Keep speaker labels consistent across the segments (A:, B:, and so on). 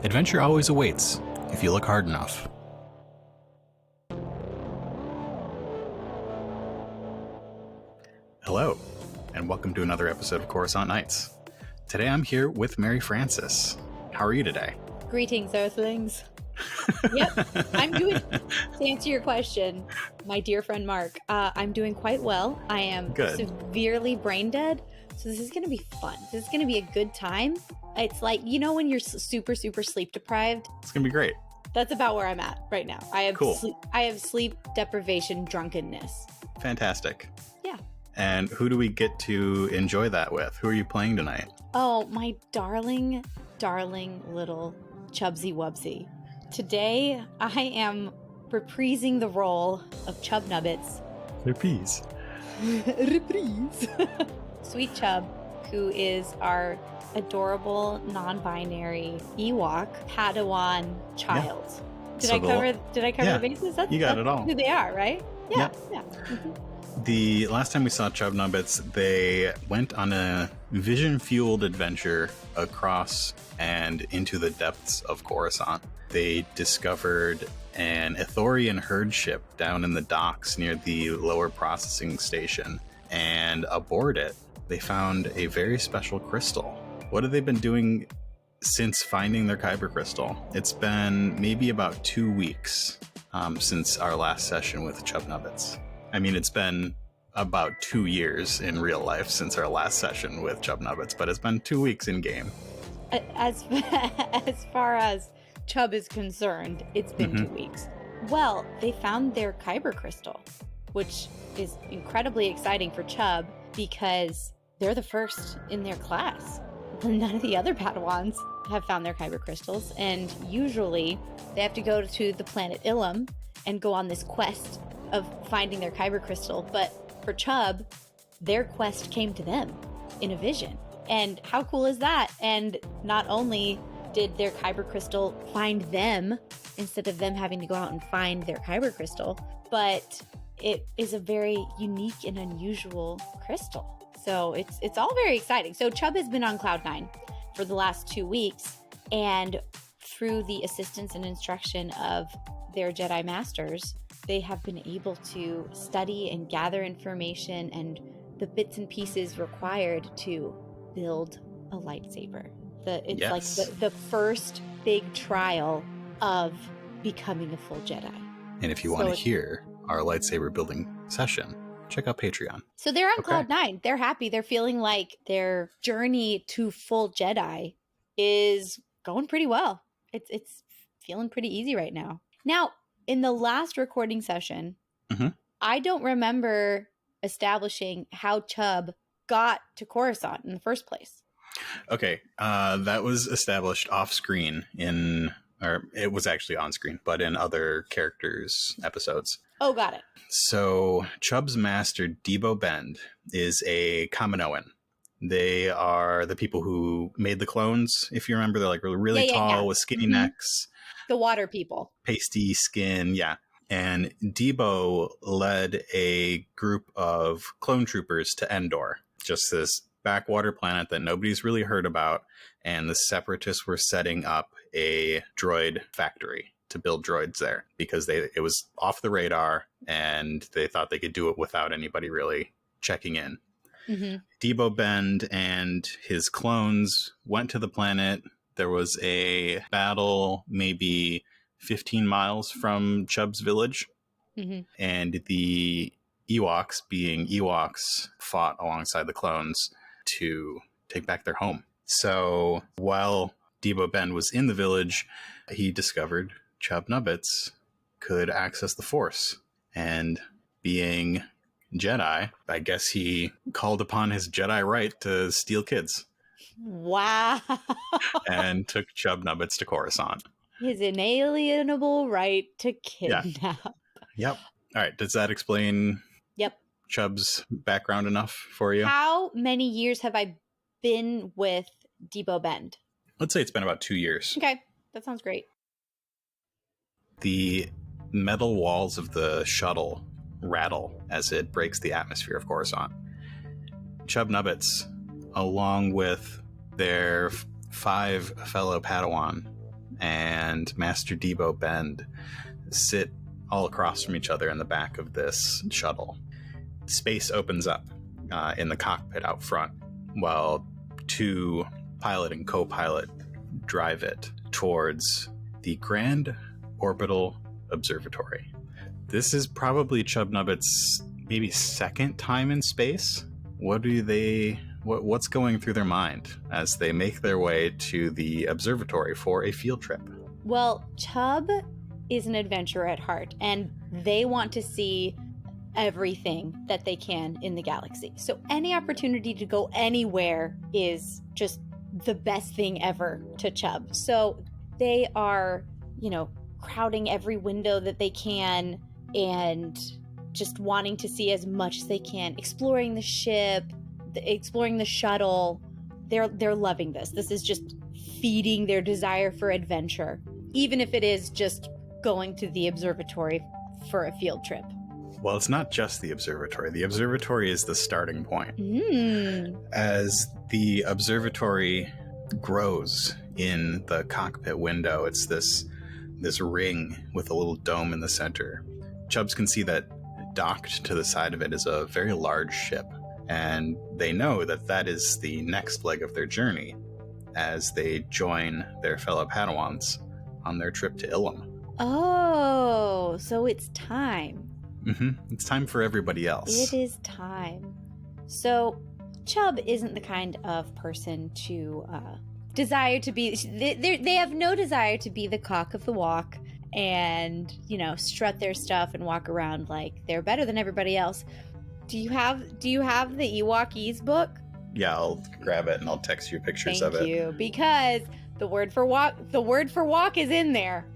A: Adventure always awaits if you look hard enough. Hello, and welcome to another episode of Coruscant Nights. Today I'm here with Mary Frances. How are you today?
B: Greetings, Earthlings. Yep, I'm doing, to answer your question, my dear friend Mark, I'm doing quite well. I am severely brain dead, so this is going to be fun. This is going to be a good time. It's like, you know when you're super sleep deprived?
A: It's going to be great.
B: That's about where I'm at right now. I have
A: cool.
B: I have sleep deprivation drunkenness.
A: Fantastic.
B: Yeah.
A: And who do we get to enjoy that with? Who are you playing tonight?
B: Oh, my darling little Chubsy Wubsy. Today, I am reprising the role of Chub Nubbits.
A: Reprise.
B: Sweet Chub, who is our adorable, non-binary Ewok Padawan child.
A: Yeah.
B: Did I cover the bases?
A: You got it all.
B: Who they are, right? Yeah. Mm-hmm.
A: The last time we saw Chub Nubbits, they went on a vision-fueled adventure across and into the depths of Coruscant. They discovered an Ithorian herd ship down in the docks near the lower processing station, and aboard it, they found a very special crystal. What have they been doing since finding their Kyber crystal? It's been maybe about 2 weeks since our last session with Chub Nubbits. I mean, it's been about 2 years in real life since our last session with Chub Nubbits, but it's been 2 weeks in game.
B: As far as Chub is concerned, it's been 2 weeks. Well, they found their Kyber crystal, which is incredibly exciting for Chub because they're the first in their class. None of the other Padawans have found their Kyber crystals, and usually they have to go to the planet Ilum and go on this quest of finding their Kyber crystal. But for Chub, their quest came to them in a vision. And how cool is that? And not only did their Kyber crystal find them instead of them having to go out and find their Kyber crystal, but it is a very unique and unusual crystal. So it's all very exciting. So Chub has been on Cloud 9 for the last 2 weeks, and through the assistance and instruction of their Jedi Masters, they have been able to study and gather information and the bits and pieces required to build a lightsaber. It's like the first big trial of becoming a full Jedi.
A: And if you want to hear our lightsaber building session, check out Patreon.
B: So they're on Cloud 9. They're happy. They're feeling like their journey to full Jedi is going pretty well. It's feeling pretty easy right now. Now, in the last recording session, I don't remember establishing how Chub got to Coruscant in the first place.
A: Okay, that was established off screen or it was actually on screen, but in other characters' episodes.
B: Oh, got it.
A: So Chub's master, Debo Bend, is a Kaminoan. They are the people who made the clones. If you remember, they're like really tall with skinny necks.
B: The water people.
A: Pasty skin, yeah. And Debo led a group of clone troopers to Endor, just this backwater planet that nobody's really heard about. And the Separatists were setting up a droid factory to build droids there because it was off the radar and they thought they could do it without anybody really checking in. Debo Bend and his clones went to the planet. There was a battle maybe 15 miles from Chub's village. And the Ewoks, being Ewoks, fought alongside the clones to take back their home. So while Debo Bend was in the village, he discovered Chub Nubbits could access the Force. And being Jedi, I guess he called upon his Jedi right to steal kids.
B: Wow.
A: And took Chub Nubbits to Coruscant.
B: His inalienable right to kidnap.
A: Yep. All right. Does that explain Chub's background enough for you?
B: How many years have I been with Debo Bend?
A: Let's say it's been about 2 years.
B: Okay. That sounds great.
A: The metal walls of the shuttle rattle as it breaks the atmosphere of Coruscant. Chub Nubbits, along with their 5 fellow Padawan and Master Debo Bend sit all across from each other in the back of this shuttle. Space opens up in the cockpit out front, while two pilot and co-pilot drive it towards the Grand Orbital Observatory. This is probably Chub Nubbits' maybe second time in space. What's going through their mind as they make their way to the observatory for a field trip?
B: Well, Chub is an adventurer at heart, and they want to see everything that they can in the galaxy. So any opportunity to go anywhere is just the best thing ever to Chub. So they are, crowding every window that they can and just wanting to see as much as they can, exploring the ship, exploring the shuttle. They're loving this. This is just feeding their desire for adventure, even if it is just going to the observatory for a field trip.
A: Well, it's not just the observatory. The observatory is the starting point. As the observatory grows in the cockpit window, it's this ring with a little dome in the center. Chubs can see that docked to the side of it is a very large ship, and they know that is the next leg of their journey as they join their fellow Padawans on their trip to Ilum.
B: Oh, so it's time.
A: It's time for everybody else.
B: It is time. So Chub isn't the kind of person to desire to be... They have no desire to be the cock of the walk and, strut their stuff and walk around like they're better than everybody else. Do you have the Ewokese book?
A: Yeah, I'll grab it and I'll text you pictures of it.
B: Thank you, because the word for walk is in there.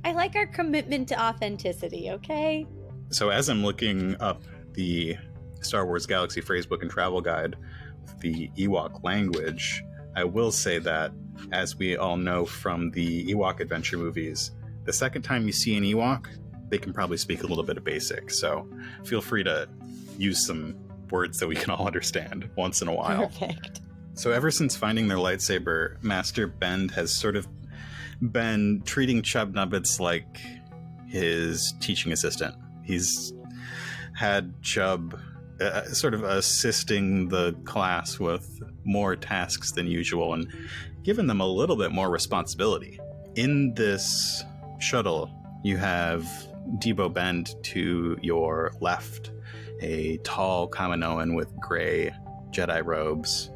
B: I like our commitment to authenticity, okay?
A: So as I'm looking up the Star Wars Galaxy Phrasebook and Travel Guide with the Ewok language, I will say that, as we all know from the Ewok adventure movies, the second time you see an Ewok, they can probably speak a little bit of Basic. So feel free to use some words that we can all understand once in a while.
B: Perfect.
A: So ever since finding their lightsaber, Master Bend has sort of been treating Chub Nubbits like his teaching assistant. He's had Chub sort of assisting the class with more tasks than usual and given them a little bit more responsibility. In this shuttle, you have Debo Bend to your left, a tall Kaminoan with gray Jedi robes,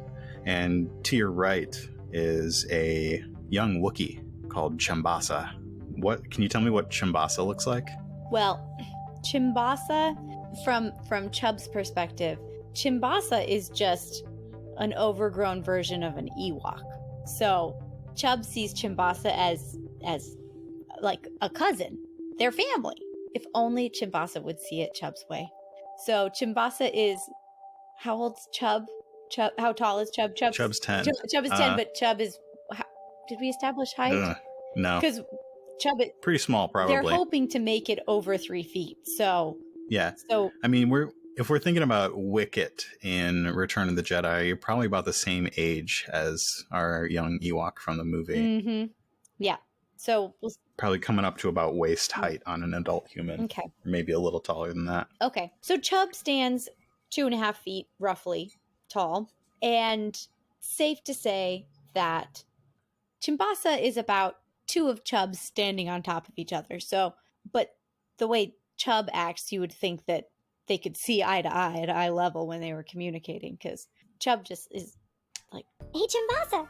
A: and to your right is a young Wookiee called Chimbasa. Can you tell me what Chimbasa looks like?
B: Well, Chimbasa, from Chub's perspective, Chimbasa is just an overgrown version of an Ewok. So Chub sees Chimbasa as like a cousin. They're family. If only Chimbasa would see it Chub's way. So Chimbasa is... How old's Chub? How tall is Chub?
A: Chub's 10.
B: Chub is 10, but Chub is... Did we establish height?
A: No.
B: Because Chub...
A: Pretty small, probably.
B: They're hoping to make it over 3 feet, so...
A: Yeah.
B: So...
A: I mean, if we're thinking about Wicket in Return of the Jedi, you're probably about the same age as our young Ewok from the movie.
B: Yeah. So...
A: Probably coming up to about waist height on an adult human.
B: Okay.
A: Maybe a little taller than that.
B: Okay. So Chub stands 2.5 feet, roughly, tall. And safe to say that Chimbasa is about 2 of Chub's standing on top of each other. So, but the way Chub acts, you would think that they could see eye to eye at eye level when they were communicating, because Chub just is like,
C: Hey Chimbasa!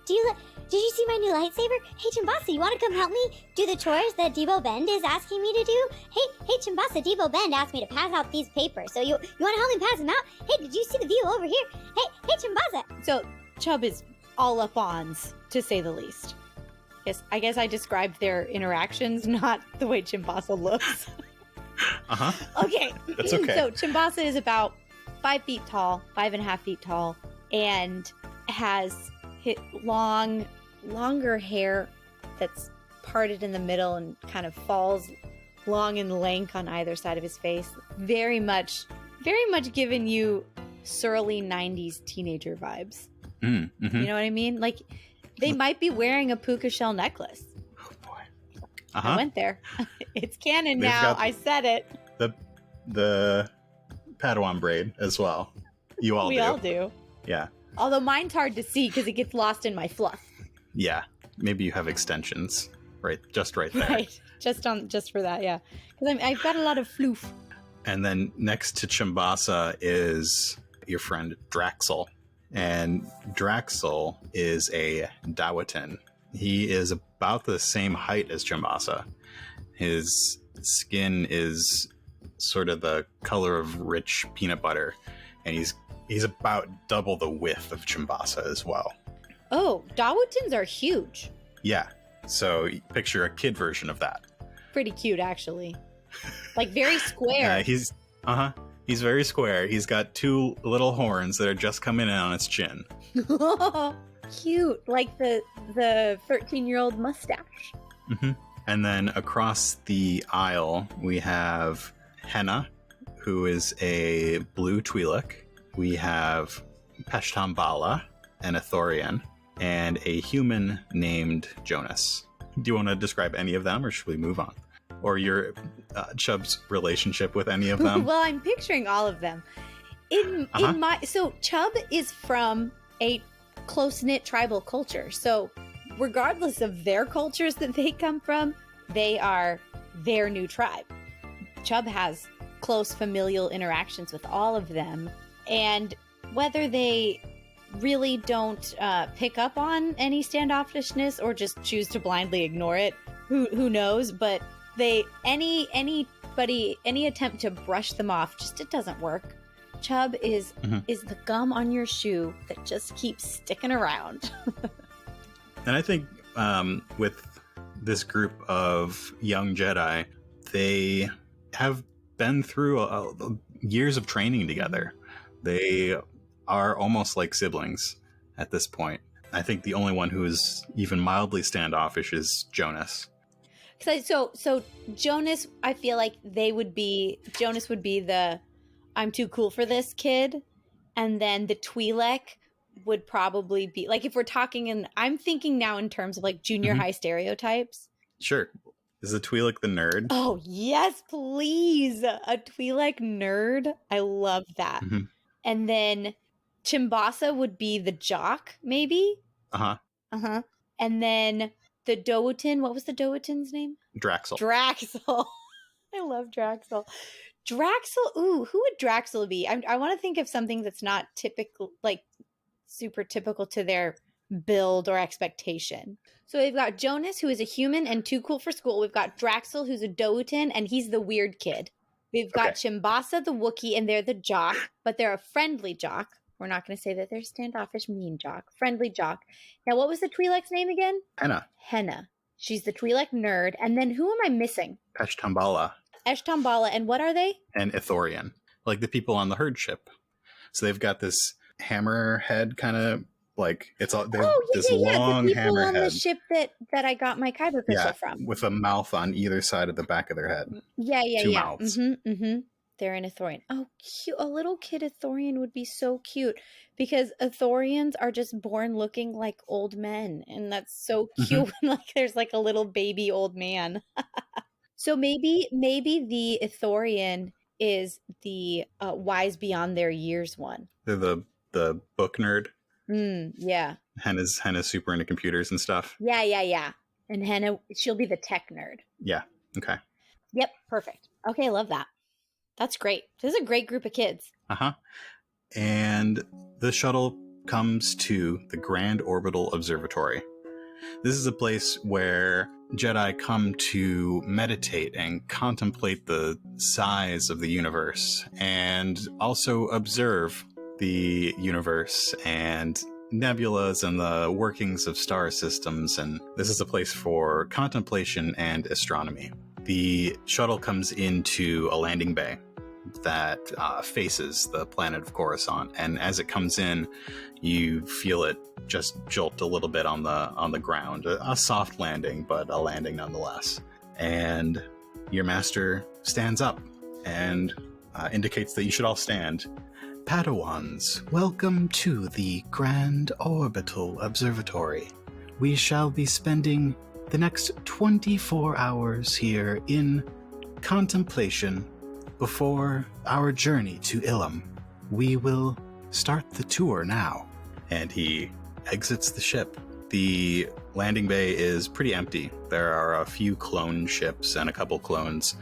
C: Did you see my new lightsaber? Hey Chimbasa, you want to come help me do the chores that Debo Bend is asking me to do? Hey Chimbasa, Debo Bend asked me to pass out these papers, so you want to help me pass them out? Hey, did you see the view over here? Hey Chimbasa!
B: So Chub is all up ons, to say the least. I guess I described their interactions, not the way Chimbasa looks. Okay.
A: That's okay.
B: So Chimbasa is about 5 feet tall, 5.5 feet tall, and has longer hair that's parted in the middle and kind of falls long in length on either side of his face. Very much giving you surly 90s teenager vibes.
A: Mm-hmm.
B: You know what I mean? Like, they might be wearing a puka shell necklace.
A: Oh boy.
B: I went there. It's canon
A: They've
B: now.
A: got
B: I said it.
A: The Padawan braid as well. You all
B: We
A: do.
B: all do.
A: Yeah.
B: Although mine's hard to see because it gets lost in my fluff.
A: Yeah. Maybe you have extensions right there.
B: Right. Just for that, yeah. Because I've got a lot of floof.
A: And then next to Chimbasa is your friend Draxel. And Draxel is a Dawatin. He is about the same height as Chimbasa. His skin is sort of the color of rich peanut butter, and he's about double the width of Chimbasa as well.
B: Oh, Dawatins are huge.
A: Yeah. So picture a kid version of that.
B: Pretty cute, actually. Like very square.
A: He's very square. He's got two little horns that are just coming in on his chin.
B: Cute, like the 13-year-old mustache.
A: Mm-hmm. And then across the aisle, we have Henna, who is a blue Twi'lek. We have Peshtambala, an Ithorian, and a human named Jonas. Do you want to describe any of them, or should we move on? Or your Chub's relationship with any of them?
B: Well, I'm picturing all of them. So Chub is from a close-knit tribal culture. So regardless of their cultures that they come from, they are their new tribe. Chub has close familial interactions with all of them. And whether they really don't pick up on any standoffishness or just choose to blindly ignore it, who knows? But any attempt to brush them off, it doesn't work. Chub is the gum on your shoe that just keeps sticking around.
A: And I think with this group of young Jedi, they have been through years of training together. They are almost like siblings at this point. I think the only one who is even mildly standoffish is Jonas.
B: So Jonas, I feel like Jonas would be the I'm too cool for this kid, and then the Twi'lek would probably be like, if we're talking I'm thinking now in terms of like junior high stereotypes.
A: Sure. Is the Twi'lek the nerd?
B: Oh, yes, please. A Twi'lek nerd. I love that.
A: Mm-hmm.
B: And then Chimbasa would be the jock, maybe?
A: Uh-huh.
B: And then the Dowatin, what was the Dowatin's name?
A: Draxel.
B: I love Draxel. Ooh, who would Draxel be? I want to think of something that's not typical, like super typical to their build or expectation. So we've got Jonas, who is a human and too cool for school. We've got Draxel, who's a Dowatin, and he's the weird kid. We've got Chimbasa, the Wookiee, and they're the jock, but they're a friendly jock. We're not going to say that they're standoffish, mean jock. Friendly jock. Now, what was the Twi'lek's name again? Henna. She's the Twi'lek nerd. And then who am I missing?
A: Peshtambala.
B: And what are they?
A: And Ithorian. Like the people on the herd ship. So they've got this hammerhead kind of like this long
B: the people
A: hammerhead
B: on the ship that I got my kyber crystal from,
A: with a mouth on either side of the back of their head.
B: Two
A: mouths.
B: They're an Ithorian. Oh, cute! A little kid Ithorian would be so cute because Ithorians are just born looking like old men, and that's so cute. Like there's like a little baby old man. So maybe the Ithorian is the wise beyond their years one.
A: They're the book nerd.
B: Yeah.
A: Henna's super into computers and stuff.
B: Yeah. And Henna, she'll be the tech nerd.
A: Yeah. Okay.
B: Yep. Perfect. Okay. Love that. That's great. This is a great group of kids.
A: And the shuttle comes to the Grand Orbital Observatory. This is a place where Jedi come to meditate and contemplate the size of the universe and also observe the universe and nebulas and the workings of star systems. And this is a place for contemplation and astronomy. The shuttle comes into a landing bay that faces the planet of Coruscant, and as it comes in, you feel it just jolt a little bit on the ground. A soft landing, but a landing nonetheless. And your master stands up and indicates that you should all stand. Padawans, welcome to the Grand Orbital Observatory. We shall be spending the next 24 hours here in contemplation before our journey to Ilum. We will start the tour now. And he exits the ship. The landing bay is pretty empty. There are a few clone ships and a couple clones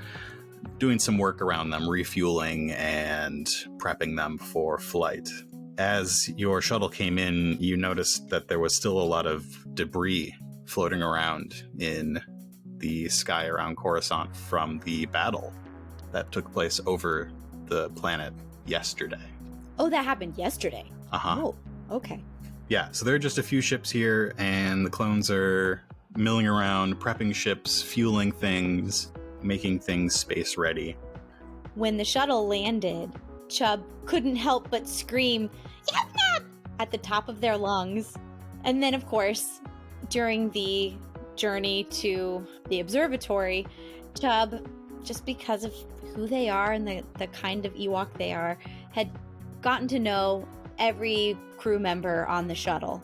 A: doing some work around them, refueling and prepping them for flight. As your shuttle came in, you noticed that there was still a lot of debris floating around in the sky around Coruscant from the battle that took place over the planet yesterday.
B: Oh, that happened yesterday.
A: Uh-huh.
B: Oh, okay.
A: Yeah, so there are just a few ships here, and the clones are milling around, prepping ships, fueling things, making things space ready.
B: When the shuttle landed, Chub couldn't help but scream, "Yap, yap!" at the top of their lungs. And then, of course, during the journey to the observatory, Chub, just because of who they are and the kind of Ewok they are, had gotten to know every crew member on the shuttle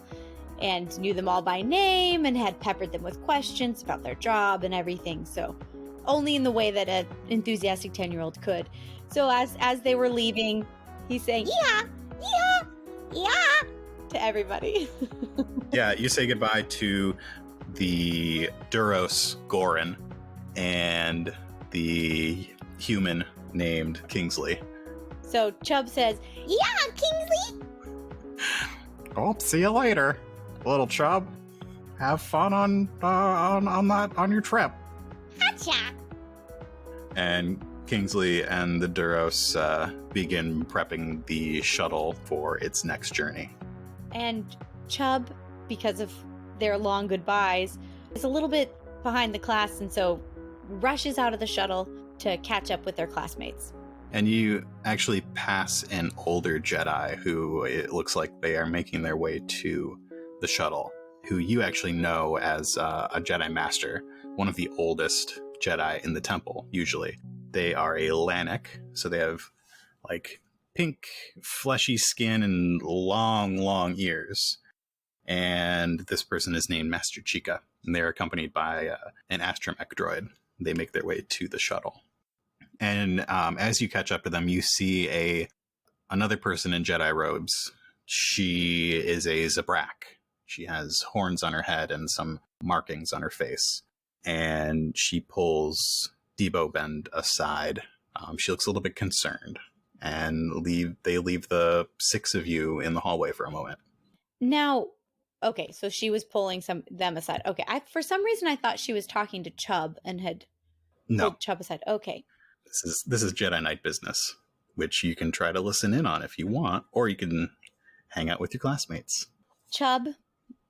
B: and knew them all by name and had peppered them with questions about their job and everything. So only in the way that an enthusiastic 10-year-old could. So as they were leaving, he's saying, "Yeah, yeah, yeah," to everybody.
A: Yeah, you say goodbye to the Duros Gorin and the human named Kingsley.
B: So Chub says, "Yeah, Kingsley."
A: Oh, see you later, little Chub. Have fun on your trip.
C: Gotcha.
A: And Kingsley and the Duros begin prepping the shuttle for its next journey.
B: And Chub, because of their long goodbyes, is a little bit behind the class and so rushes out of the shuttle to catch up with their classmates.
A: And you actually pass an older Jedi who it looks like they are making their way to the shuttle, who you actually know as a Jedi Master, one of the oldest Jedi in the temple, usually. They are a Lanik, so they have like pink, fleshy skin and long, long ears. And this person is named Master Chica, and they're accompanied by an astromech droid. They make their way to the shuttle. And as you catch up to them, you see another person in Jedi robes. She is a Zabrak. She has horns on her head and some markings on her face. And she pulls Debo Bend aside. She looks a little bit concerned. And they leave the six of you in the hallway for a moment.
B: Now, okay, so she was pulling them aside. Okay, for some reason I thought she was talking to Chub and had pulled Chub aside. Okay.
A: This is Jedi Knight business, which you can try to listen in on if you want, or you can hang out with your classmates.
B: Chub,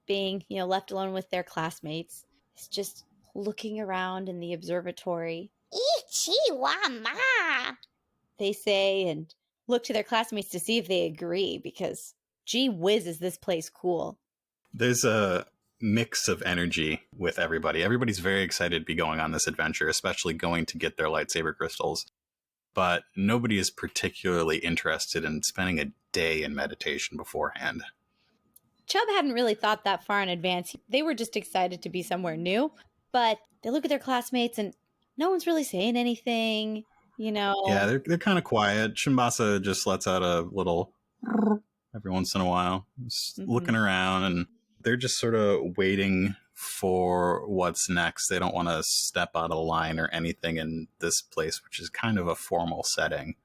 B: being left alone with their classmates, is just looking around in the observatory.
C: Ichiwama,
B: they say, and look to their classmates to see if they agree, because gee whiz is this place cool.
A: There's a mix of energy with everybody. Everybody's very excited to be going on this adventure, especially going to get their lightsaber crystals. But nobody is particularly interested in spending a day in meditation beforehand.
B: Chub hadn't really thought that far in advance. They were just excited to be somewhere new. But they look at their classmates and no one's really saying anything,
A: Yeah, they're kind of quiet. Shimbasa just lets out a little every once in a while, just looking around, and they're just sort of waiting for what's next. They don't want to step out of line or anything in this place, which is kind of a formal setting.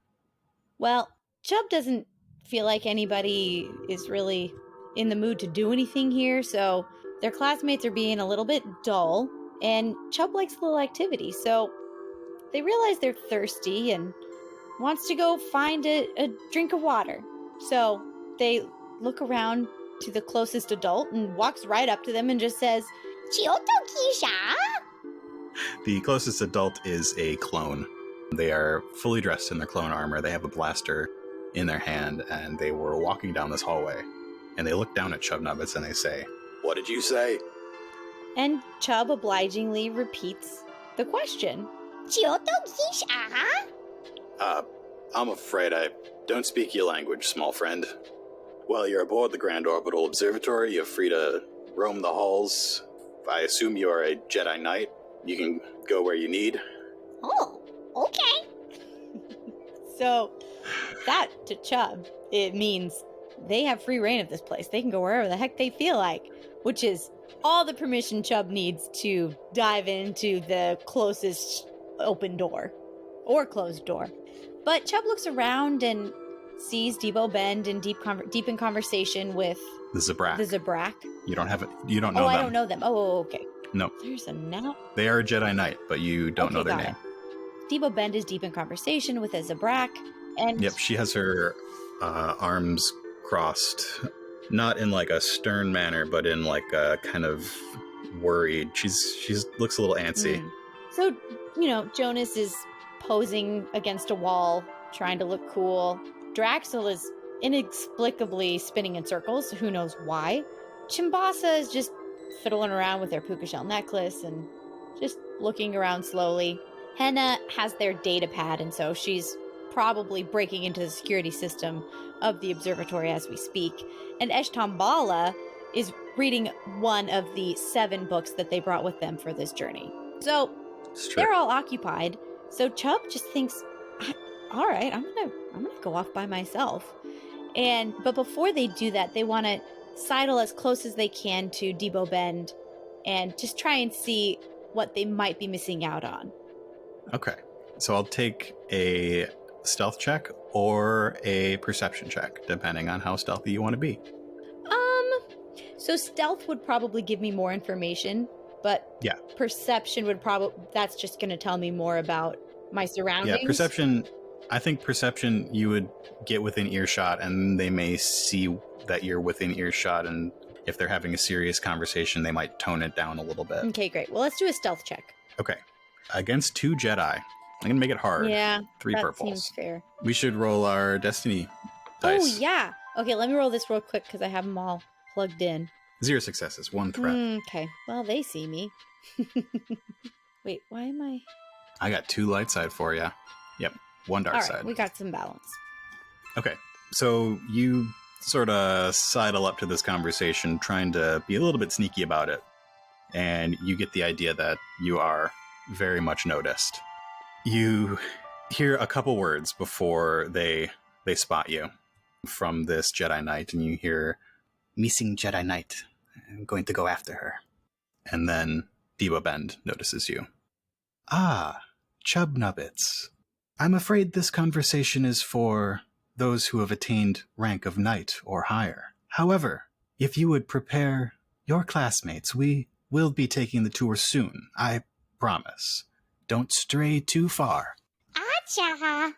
B: Well, Chub doesn't feel like anybody is really in the mood to do anything here, so their classmates are being a little bit dull, and Chub likes a little activity, so they realize they're thirsty and wants to go find a drink of water. So they look around to the closest adult and walks right up to them and just says,
C: Chioto Kisha?
A: The closest adult is a clone. They are fully dressed in their clone armor. They have a blaster in their hand, and they were walking down this hallway. And they look down at Chub Nubbits and they say, "What did you say?"
B: And Chub obligingly repeats the question.
C: Chioto Kisha?
A: I'm afraid I Don't speak your language, small friend. While you're aboard the Grand Orbital Observatory, you're free to roam the halls. I assume you are a Jedi Knight. You can go where you need.
C: Oh, okay.
B: So, that to Chub, it means they have free reign of this place. They can go wherever the heck they feel like, which is all the permission Chub needs to dive into the closest open door or closed door. But Chub looks around and sees Debo Bend in deep in conversation with
A: The Zabrak. You don't know them.
B: I don't know them. Oh, okay.
A: No.
B: There's a now.
A: They are a Jedi Knight, but you don't know their name.
B: Debo Bend is deep in conversation with a Zabrak, and
A: yep, she has her arms crossed, not in like a stern manner, but in like a kind of worried. She's looks a little antsy.
B: So, Jonas is posing against a wall, trying to look cool. Draxel is inexplicably spinning in circles. Who knows why? Chimbasa is just fiddling around with their puka shell necklace and just looking around slowly. Henna has their data pad, and so she's probably breaking into the security system of the observatory as we speak. And Eshtambala is reading one of the 7 books that they brought with them for this journey. So they're all occupied. So Chub just thinks, all right, I'm gonna go off by myself. But before they do that, they want to sidle as close as they can to Debo Bend and just try and see what they might be missing out on.
A: Okay, so I'll take a stealth check or a perception check, depending on how stealthy you want to be.
B: So stealth would probably give me more information, but
A: yeah,
B: perception would that's just going to tell me more about my surroundings.
A: Yeah, perception, I think perception you would get within earshot, and they may see that you're within earshot, and if they're having a serious conversation, they might tone it down a little bit.
B: Okay, great. Well, let's do a stealth check.
A: Okay. Against 2 Jedi. I'm going to make it hard.
B: Yeah,
A: 3
B: that
A: purples.
B: Seems fair.
A: We should roll our destiny dice.
B: Oh, yeah. Okay, let me roll this real quick because I have them all plugged in.
A: 0 successes, 1 threat.
B: Okay. Well, they see me. Wait, why am I...
A: I got 2 light side for you. Yep, 1 dark side.
B: All right, we got some balance.
A: Okay, so you sort of sidle up to this conversation, trying to be a little bit sneaky about it. And you get the idea that you are very much noticed. You hear a couple words before they spot you from this Jedi Knight, and you hear, "Missing Jedi Knight. I'm going to go after her." And then Debo Bend notices you. "Ah, Chub Nubbits. I'm afraid this conversation is for those who have attained rank of knight or higher. However, if you would prepare your classmates, we will be taking the tour soon, I promise. Don't stray too far."
C: Acha!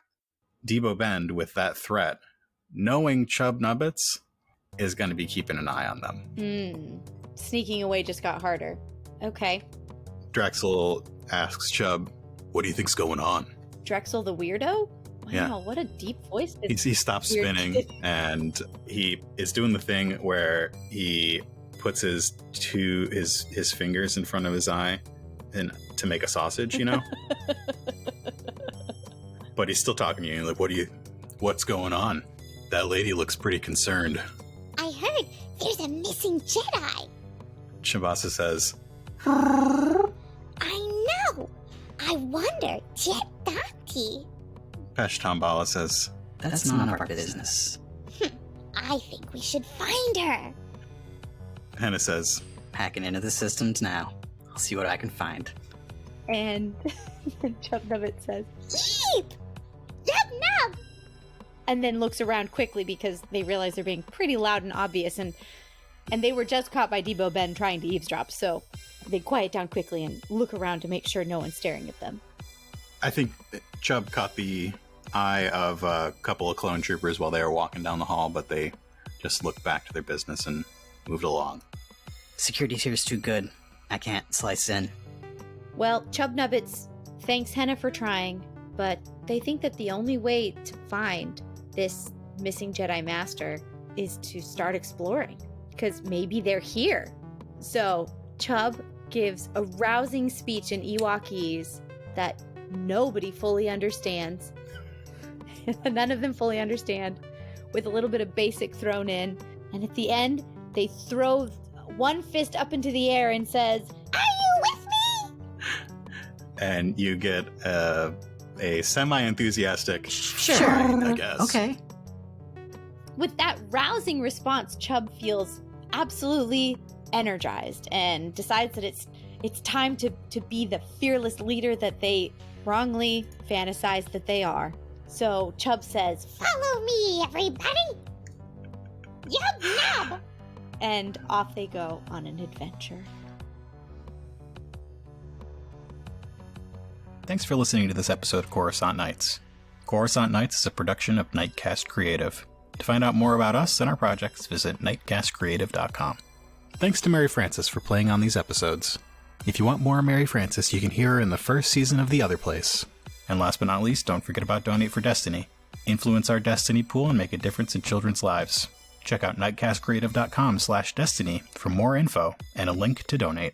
A: Debo Bend, with that threat, knowing Chub Nubbits, is going to be keeping an eye on them.
B: Sneaking away just got harder. Okay.
A: Drexel asks Chub, "What do you think's going on?"
B: Drexel the weirdo? Wow,
A: Yeah.
B: What a deep voice.
A: He stops spinning, and he is doing the thing where he puts his fingers in front of his eye and to make a sausage, But he's still talking to you. Like, what's going on? That lady looks pretty concerned.
C: I heard there's a missing Jedi.
A: Chimbasa says,
C: I know. I wonder, Jedati.
A: Pesh Tambala says,
D: That's none of our business.
C: I think we should find her.
A: Henna says,
D: Hacking into the systems now. I'll see what I can find.
B: And Chub Nubbit says,
C: Yeep! Nub nub!
B: and then looks around quickly because they realize they're being pretty loud and obvious, and they were just caught by Debo Ben trying to eavesdrop, so they quiet down quickly and look around to make sure no one's staring at them.
A: I think Chub caught the eye of a couple of clone troopers while they were walking down the hall, but they just looked back to their business and moved along.
D: Security here is too good. I can't slice in.
B: Well, Chub Nubbits thanks Henna for trying, but they think that the only way to find this missing Jedi Master is to start exploring, because maybe they're here. So Chub gives a rousing speech in Ewokese that nobody fully understands. None of them fully understand, with a little bit of basic thrown in. And at the end, they throw one fist up into the air and says, "Are you with me?"
A: And you get a semi-enthusiastic,
D: Sure.
A: I guess.
D: Okay.
B: With that rousing response, Chub feels absolutely energized and decides that it's time to be the fearless leader that they wrongly fantasized that they are. So Chub says,
C: Follow me, everybody! Yub nub!
B: and off they go on an adventure.
A: Thanks for listening to this episode of Coruscant Nights. Coruscant Nights is a production of Nightcast Creative. To find out more about us and our projects, visit nightcastcreative.com. Thanks to Mary Frances for playing on these episodes. If you want more Mary Frances, you can hear her in the first season of The Otherplace. And last but not least, don't forget about Donate for Destiny. Influence our Destiny pool and make a difference in children's lives. Check out nightcastcreative.com/destiny for more info and a link to donate.